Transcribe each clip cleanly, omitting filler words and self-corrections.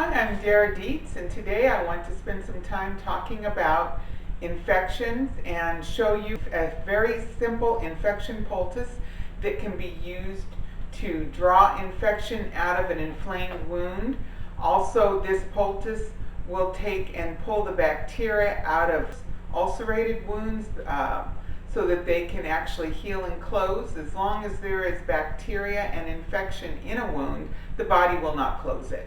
Hi, I'm Dara Dietz, and today I want to spend some time talking about infections and show you a very simple infection poultice that can be used to draw infection out of an inflamed wound. Also, this poultice will take and pull the bacteria out of ulcerated wounds so that they can actually heal and close. As long as there is bacteria and infection in a wound, the body will not close it.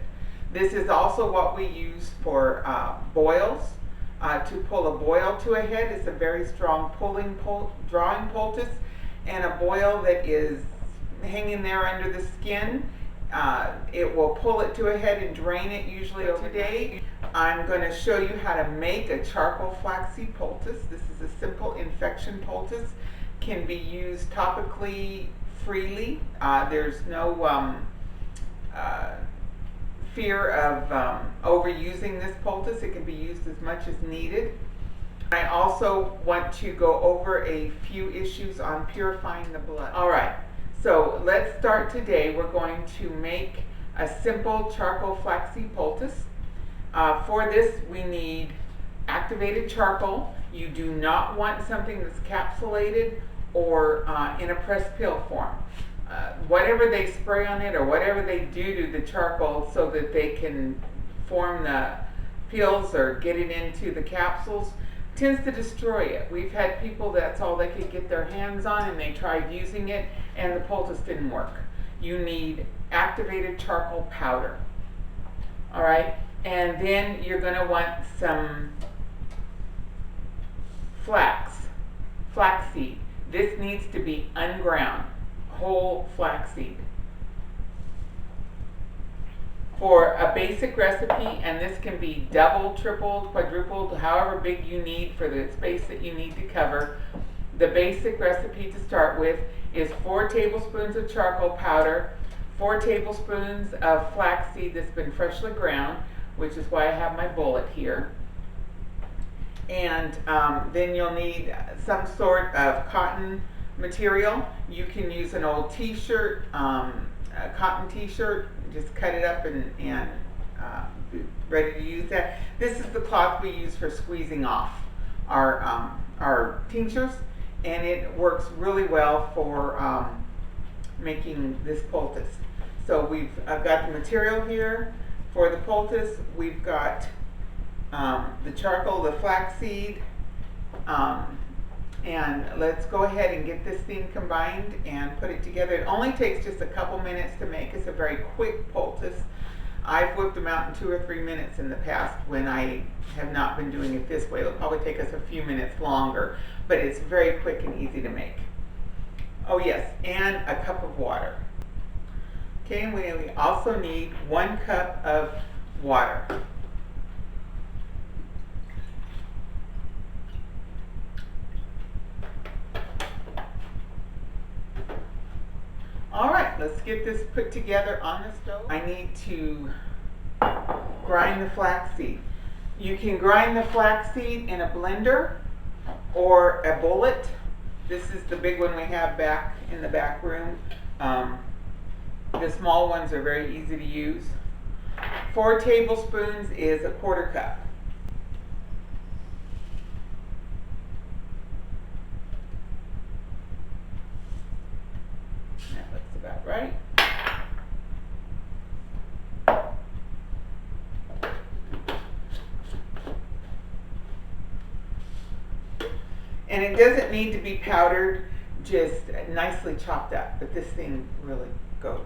This is also what we use for boils. To pull a boil to a head. It's a very strong drawing poultice, and a boil that is hanging there under the skin, it will pull it to a head and drain it usually. Today I'm going to show you how to make a charcoal flaxseed poultice. This is a simple infection poultice, can be used topically freely. There's no fear of overusing this poultice. It can be used as much as needed. I also want to go over a few issues on purifying the blood. Alright, so let's start today. We're going to make a simple charcoal flaxseed poultice. For this we need activated charcoal. You do not want something that's capsulated or in a pressed pill form. Whatever they spray on it or whatever they do to the charcoal so that they can form the pills or get it into the capsules tends to destroy it. We've had people that's all they could get their hands on and they tried using it and the poultice didn't work. You need activated charcoal powder. Alright, and then you're going to want some flaxseed. This needs to be unground. Whole flaxseed. For a basic recipe, and this can be double, tripled, quadrupled, however big you need for the space that you need to cover, the basic recipe to start with is 4 tablespoons of charcoal powder, 4 tablespoons of flaxseed that's been freshly ground, which is why I have my bullet here, and then you'll need some sort of cotton material. You can use an old t-shirt, a cotton t-shirt, just cut it up and be ready to use that. This is the cloth we use for squeezing off our tinctures, and it works really well for making this poultice. So I've got the material here for the poultice. We've got the charcoal, the flaxseed, and let's go ahead and get this thing combined and put it together. It only takes just a couple minutes to make. It's a very quick poultice. I've whipped them out in 2 or 3 minutes in the past when I have not been doing it this way. It'll probably take us a few minutes longer, but it's very quick and easy to make. Oh yes, and a cup of water. Okay, and we also need 1 cup of water. Alright, let's get this put together on the stove. I need to grind the flaxseed. You can grind the flaxseed in a blender or a bullet. This is the big one we have back in the back room. The small ones are very easy to use. 4 tablespoons is 1/4 cup. About right. And it doesn't need to be powdered, just nicely chopped up, but this thing really goes.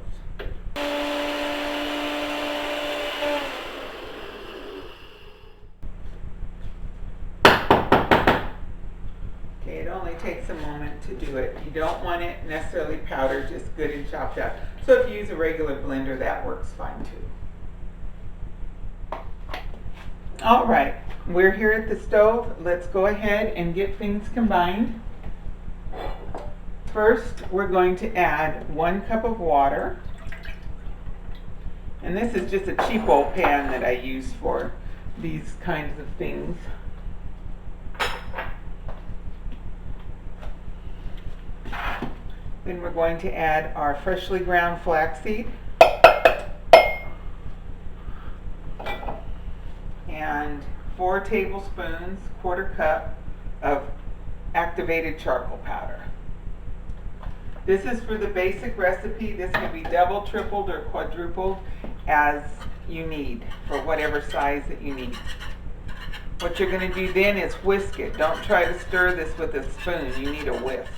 Okay, it only takes a moment to do it. You don't want it necessarily powdered, just good and chopped up. So if you use a regular blender, that works fine too. Alright, we're here at the stove. Let's go ahead and get things combined. First, we're going to add 1 cup of water. And this is just a cheap old pan that I use for these kinds of things. Then we're going to add our freshly ground flaxseed. 4 tablespoons, quarter cup of activated charcoal powder. This is for the basic recipe. This can be double, tripled, or quadrupled as you need for whatever size that you need. What you're going to do then is whisk it. Don't try to stir this with a spoon. You need a whisk.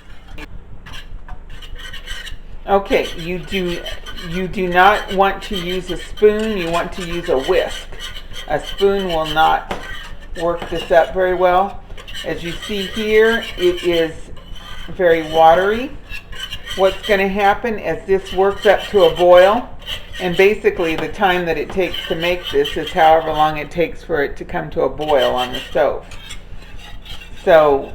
Okay, you do not want to use a spoon. You want to use a whisk. A spoon will not work this up very well. As you see here, it is very watery. What's going to happen as this works up to a boil, and basically the time that it takes to make this is however long it takes for it to come to a boil on the stove. So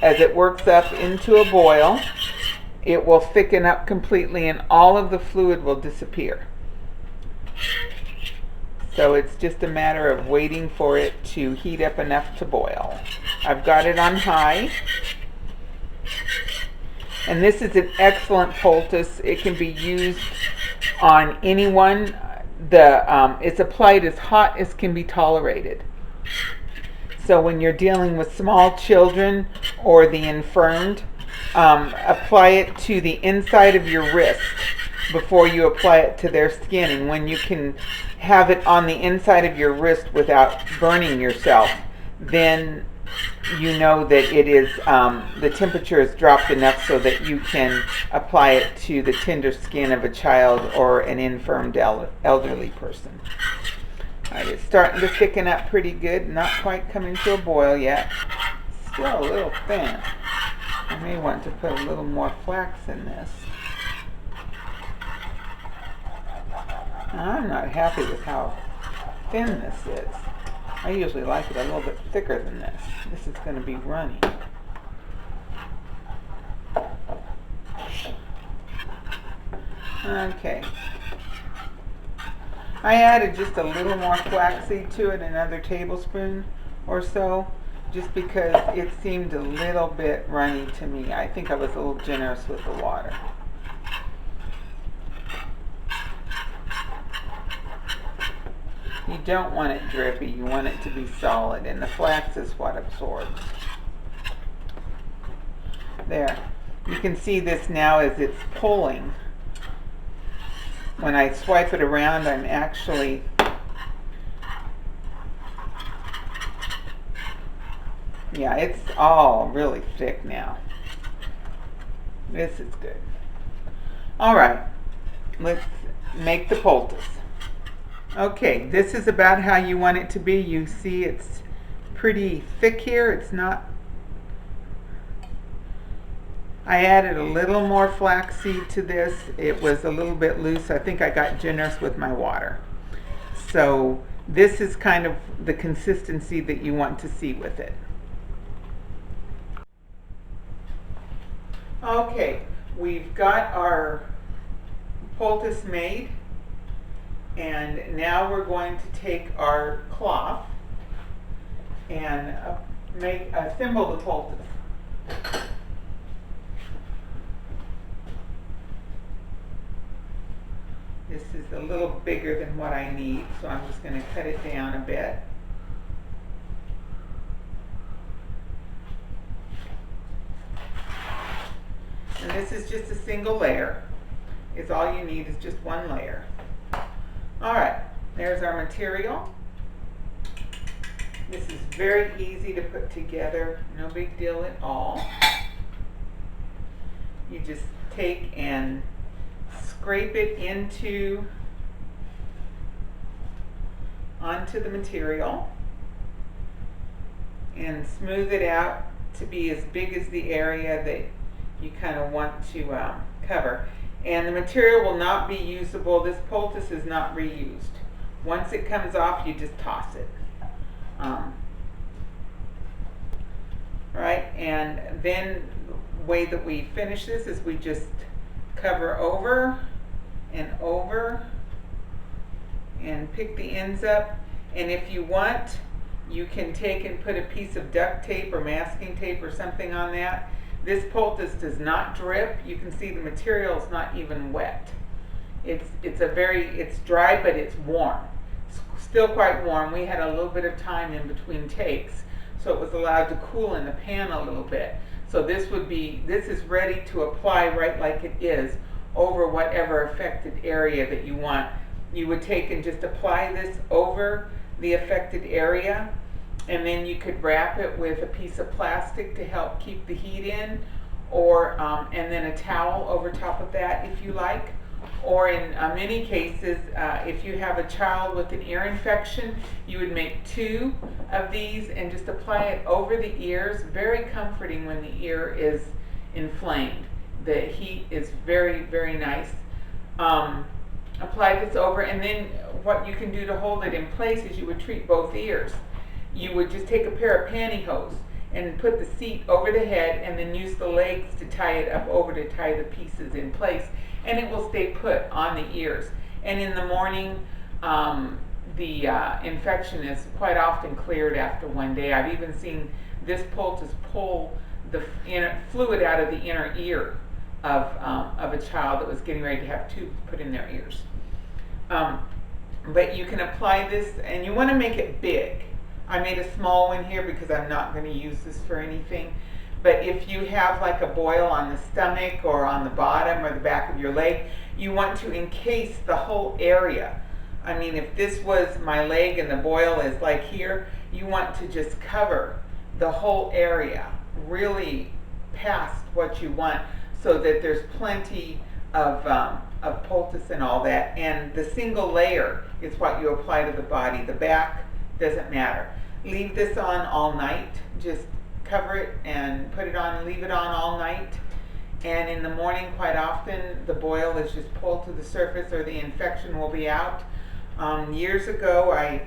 as it works up into a boil, it will thicken up completely and all of the fluid will disappear. So it's just a matter of waiting for it to heat up enough to boil. I've got it on high. And this is an excellent poultice. It can be used on anyone. It's applied as hot as can be tolerated. So when you're dealing with small children or the infirmed, apply it to the inside of your wrist before you apply it to their skin. And when you can have it on the inside of your wrist without burning yourself, then you know that it is the temperature is dropped enough so that you can apply it to the tender skin of a child or an infirmed elderly person. All right, it's starting to thicken up pretty good. Not quite coming to a boil yet. Still a little thin. I may want to put a little more flax in this. I'm not happy with how thin this is. I usually like it a little bit thicker than this. This is going to be runny. Okay. I added just a little more flaxseed to it, another tablespoon or so, just because it seemed a little bit runny to me. I think I was a little generous with the water. You don't want it drippy, you want it to be solid, and the flax is what absorbs. There. You can see this now as it's pulling. When I swipe it around, I'm actually yeah, it's all really thick now. This is good. Alright, let's make the poultice. Okay, this is about how you want it to be. You see it's pretty thick here. It's not. I added a little more flaxseed to this. It was a little bit loose. I think I got generous with my water. So this is kind of the consistency that you want to see with it. Okay, we've got our poultice made. And now we're going to take our cloth and make a thimble the poultice. This is a little bigger than what I need, so I'm just going to cut it down a bit. And this is just a single layer. It's all you need is just one layer. Alright, there's our material. This is very easy to put together, no big deal at all. You just take and scrape it onto the material and smooth it out to be as big as the area that you kind of want to cover. And the material will not be usable. This poultice is not reused. Once it comes off, you just toss it. Right, and then the way that we finish this is we just cover over and over and pick the ends up. And if you want, you can take and put a piece of duct tape or masking tape or something on that. This poultice does not drip. You can see the material is not even wet. It's dry, but it's warm. still quite warm. We had a little bit of time in between takes, so it was allowed to cool in the pan a little bit. So this is ready to apply right like it is over whatever affected area that you want. You would take and just apply this over the affected area, and then you could wrap it with a piece of plastic to help keep the heat in, or and then a towel over top of that if you like. Or in many cases, if you have a child with an ear infection, you would make 2 of these and just apply it over the ears. Very comforting when the ear is inflamed. The heat is very, very nice. Apply this over, and then what you can do to hold it in place is you would treat both ears. You would just take a pair of pantyhose and put the seat over the head, and then use the legs to tie it up over to tie the pieces in place, and it will stay put on the ears. And in the morning, the infection is quite often cleared after one day. I've even seen this poultice pull the fluid out of the inner ear of a child that was getting ready to have tubes put in their ears. But you can apply this, and you want to make it big. I made a small one here because I'm not going to use this for anything. But if you have like a boil on the stomach or on the bottom or the back of your leg, you want to encase the whole area. I mean, if this was my leg and the boil is like here, you want to just cover the whole area, really past what you want, so that there's plenty of poultice and all that. And the single layer is what you apply to the body. The back doesn't matter. Leave this on all night. Just cover it and put it on and leave it on all night. And in the morning, quite often, the boil is just pulled to the surface, or the infection will be out. Years ago, I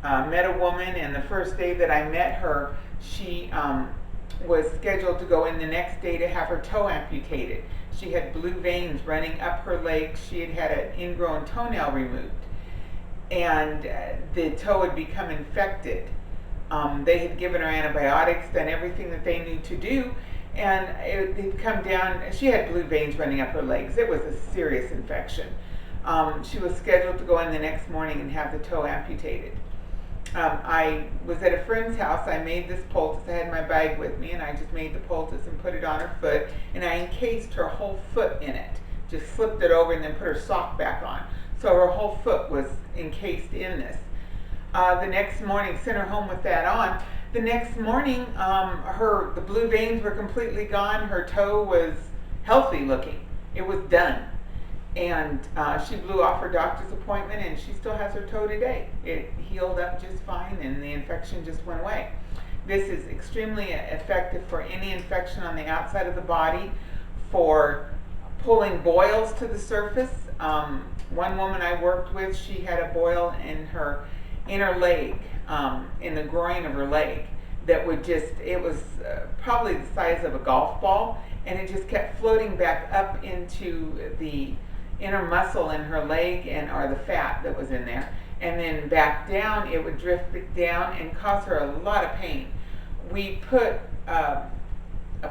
met a woman, and the first day that I met her, she was scheduled to go in the next day to have her toe amputated. She had blue veins running up her leg. She had had an ingrown toenail removed, and the toe had become infected. They had given her antibiotics, done everything that they knew to do, and it had come down. She had blue veins running up her legs. It was a serious infection. She was scheduled to go in the next morning and have the toe amputated. I was at a friend's house. I made this poultice. I had my bag with me, and I just made the poultice and put it on her foot, and I encased her whole foot in it. Just flipped it over and then put her sock back on. So her whole foot was encased in this. The next morning, sent her home with that on. The next morning, the blue veins were completely gone. Her toe was healthy looking. It was done. And she blew off her doctor's appointment, and she still has her toe today. It healed up just fine, and the infection just went away. This is extremely effective for any infection on the outside of the body, for pulling boils to the surface. One woman I worked with, she had a boil in her inner leg, in the groin of her leg, that would it was probably the size of a golf ball, and it just kept floating back up into the inner muscle in her leg, or the fat that was in there, and then back down. It would drift down and cause her a lot of pain. We put a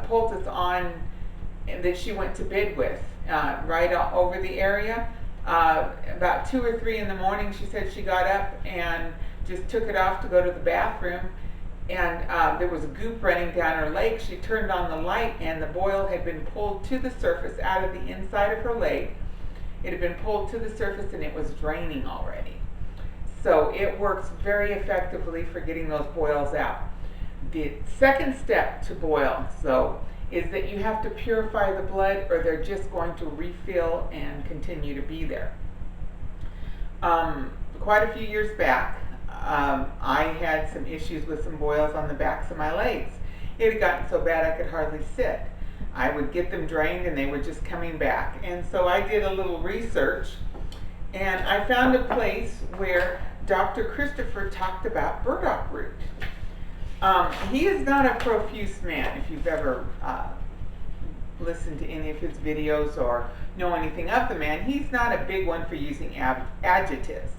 poultice on that she went to bed with, right over the area. About 2 or 3 in the morning, she said she got up and just took it off to go to the bathroom, and there was goop running down her leg. She turned on the light, and the boil had been pulled to the surface out of the inside of her leg. It had been pulled to the surface, and it was draining already. So it works very effectively for getting those boils out. The second step to boils, though, is that you have to purify the blood, or they're just going to refill and continue to be there. Quite a few years back, I had some issues with some boils on the backs of my legs. It had gotten so bad I could hardly sit. I would get them drained, and they were just coming back. And so I did a little research, and I found a place where Dr. Christopher talked about burdock root. He is not a profuse man. If you've ever listened to any of his videos or know anything of the man, he's not a big one for using adjectives.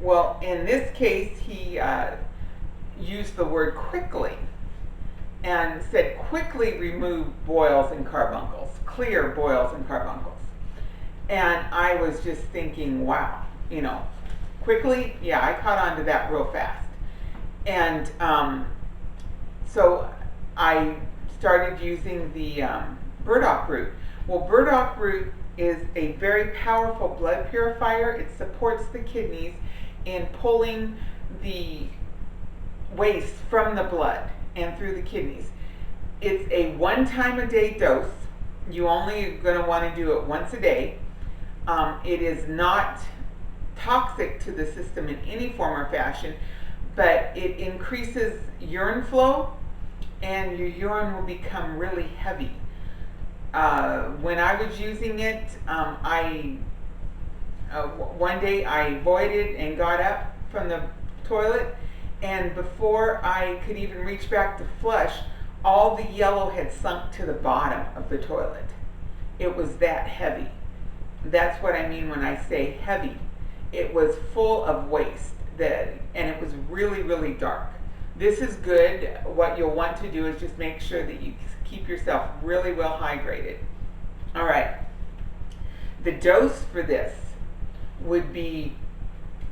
Well, in this case, he used the word quickly, and said quickly remove boils and carbuncles, clear boils and carbuncles. And I was just thinking, wow, quickly, yeah, I caught on to that real fast. And so I started using the burdock root. Well, burdock root is a very powerful blood purifier. It supports the kidneys in pulling the waste from the blood and through the kidneys. It's a 1 time a day dose. You only going to want to do it once a day. It is not toxic to the system in any form or fashion, but it increases urine flow and your urine will become really heavy. When I was using it, one day I voided and got up from the toilet, and before I could even reach back to flush, all the yellow had sunk to the bottom of the toilet. It was that heavy. That's what I mean when I say heavy. It was full of waste, and it was really, really dark. This is good. What you'll want to do is just make sure that you keep yourself really well hydrated. All right. The dose for this would be,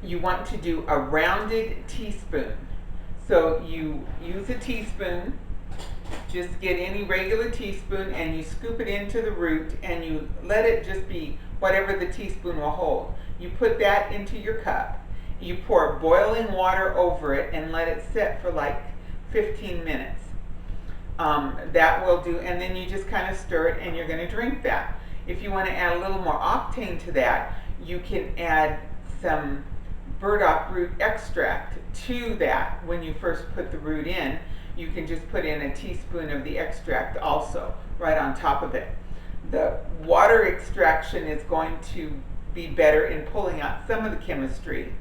you want to do a rounded teaspoon. So you use a teaspoon, just get any regular teaspoon and you scoop it into the root and you let it just be whatever the teaspoon will hold. You put that into your cup. You pour boiling water over it and let it sit for like 15 minutes. That will do, and then you just kind of stir it and you're going to drink that. If you want to add a little more octane to that, you can add some burdock root extract to that. When you first put the root in, you can just put in a teaspoon of the extract also right on top of it. The water extraction is going to be better in pulling out some of the chemistry,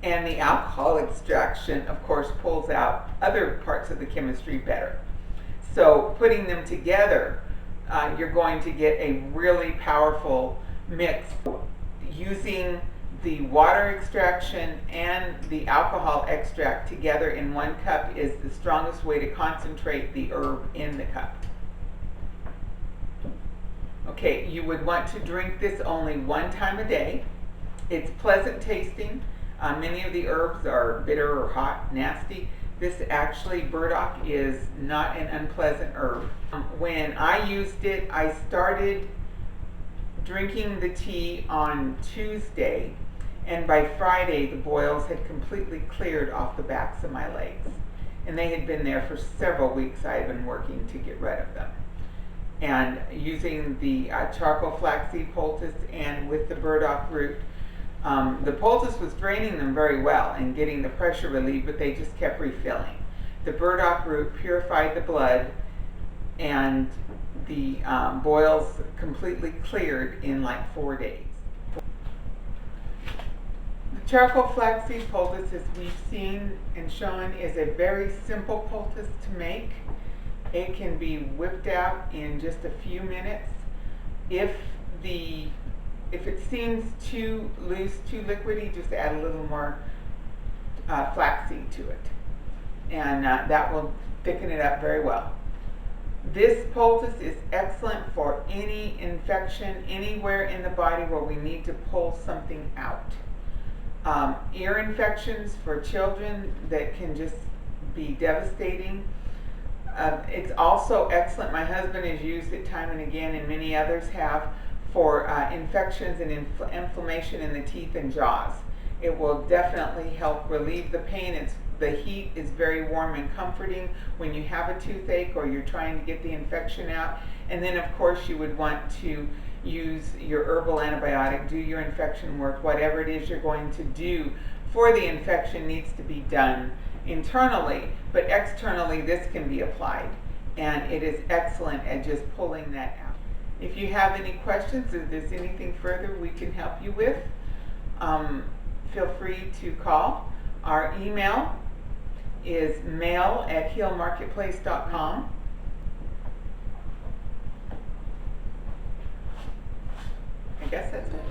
and the alcohol extraction, of course, pulls out other parts of the chemistry better. So putting them together, you're going to get a really powerful mix. Using the water extraction and the alcohol extract together in 1 cup is the strongest way to concentrate the herb in the cup. Okay, you would want to drink this only 1 time a day. It's pleasant tasting. Many of the herbs are bitter or hot, nasty. This actually, burdock is not an unpleasant herb. When I used it, I started drinking the tea on Tuesday, and by Friday the boils had completely cleared off the backs of my legs. And they had been there for several weeks. I had been working to get rid of them. And using the charcoal flaxseed poultice and with the burdock root, the poultice was draining them very well and getting the pressure relieved, but they just kept refilling. The burdock root purified the blood, and the boils completely cleared in like 4 days. The charcoal flaxseed poultice, as we've seen and shown, is a very simple poultice to make. It can be whipped out in just a few minutes. If it seems too loose, too liquidy, just add a little more flaxseed to it, and that will thicken it up very well. This poultice is excellent for any infection anywhere in the body where we need to pull something out. Ear infections for children that can just be devastating. It's also excellent. My husband has used it time and again, and many others have, for infections and inflammation in the teeth and jaws. It will definitely help relieve the pain. The heat is very warm and comforting when you have a toothache or you're trying to get the infection out. And then, of course, you would want to use your herbal antibiotic, do your infection work. Whatever it is you're going to do for the infection needs to be done internally, but externally this can be applied, and it is excellent at just pulling that out. If you have any questions, if there's anything further we can help you with, feel free to call. Our email is mail@healmarketplace.com. I guess that's it.